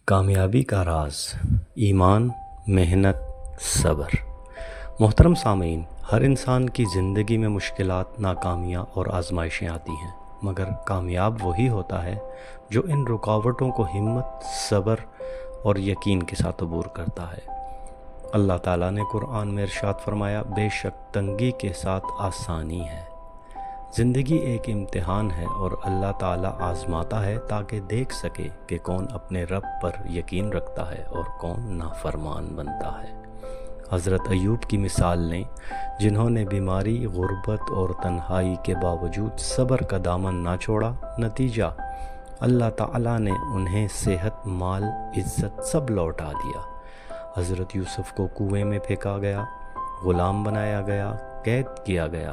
کامیابی کا راز ایمان، محنت، صبر۔ محترم سامعین، ہر انسان کی زندگی میں مشکلات، ناکامیاں اور آزمائشیں آتی ہیں، مگر کامیاب وہی ہوتا ہے جو ان رکاوٹوں کو ہمت، صبر اور یقین کے ساتھ عبور کرتا ہے۔ اللہ تعالیٰ نے قرآن میں ارشاد فرمایا، بے شک تنگی کے ساتھ آسانی ہے۔ زندگی ایک امتحان ہے اور اللہ تعالیٰ آزماتا ہے تاکہ دیکھ سکے کہ کون اپنے رب پر یقین رکھتا ہے اور کون نافرمان بنتا ہے۔ حضرت ایوب کی مثال لیں، جنہوں نے بیماری، غربت اور تنہائی کے باوجود صبر کا دامن نہ چھوڑا۔ نتیجہ اللہ تعالیٰ نے انہیں صحت، مال، عزت سب لوٹا دیا۔ حضرت یوسف کو کنویں میں پھینکا گیا، غلام بنایا گیا، قید کیا گیا،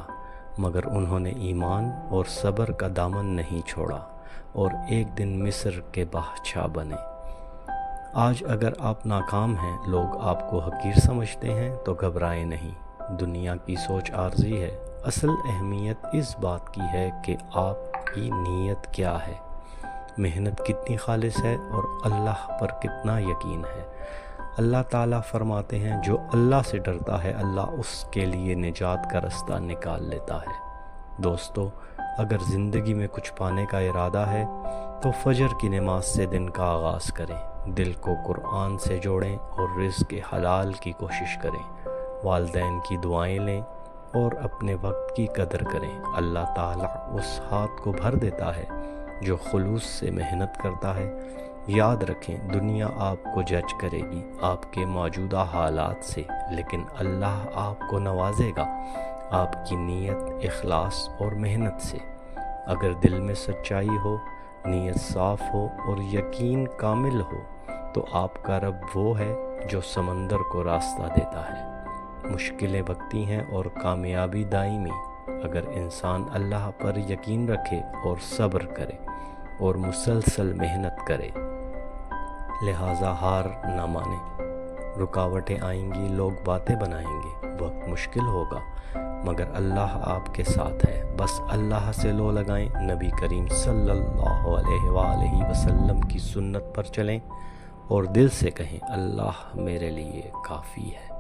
مگر انہوں نے ایمان اور صبر کا دامن نہیں چھوڑا اور ایک دن مصر کے بادشاہ بنے۔ آج اگر آپ ناکام ہیں، لوگ آپ کو حقیر سمجھتے ہیں، تو گھبرائیں نہیں۔ دنیا کی سوچ عارضی ہے، اصل اہمیت اس بات کی ہے کہ آپ کی نیت کیا ہے، محنت کتنی خالص ہے اور اللہ پر کتنا یقین ہے۔ اللہ تعالیٰ فرماتے ہیں، جو اللہ سے ڈرتا ہے، اللہ اس کے لیے نجات کا رستہ نکال لیتا ہے۔ دوستو، اگر زندگی میں کچھ پانے کا ارادہ ہے تو فجر کی نماز سے دن کا آغاز کریں، دل کو قرآن سے جوڑیں اور رزق حلال کی کوشش کریں، والدین کی دعائیں لیں اور اپنے وقت کی قدر کریں۔ اللہ تعالیٰ اس ہاتھ کو بھر دیتا ہے جو خلوص سے محنت کرتا ہے۔ یاد رکھیں، دنیا آپ کو جج کرے گی آپ کے موجودہ حالات سے، لیکن اللہ آپ کو نوازے گا آپ کی نیت، اخلاص اور محنت سے۔ اگر دل میں سچائی ہو، نیت صاف ہو اور یقین کامل ہو، تو آپ کا رب وہ ہے جو سمندر کو راستہ دیتا ہے۔ مشکلیں وقتی ہیں اور کامیابی دائمی۔ اگر انسان اللہ پر یقین رکھے اور صبر کرے اور مسلسل محنت کرے، لہٰذا ہار نہ مانے۔ رکاوٹیں آئیں گی، لوگ باتیں بنائیں گے، وقت مشکل ہوگا، مگر اللہ آپ کے ساتھ ہے۔ بس اللہ سے لو لگائیں، نبی کریم صلی اللہ علیہ وآلہ وسلم کی سنت پر چلیں اور دل سے کہیں، اللہ میرے لیے کافی ہے۔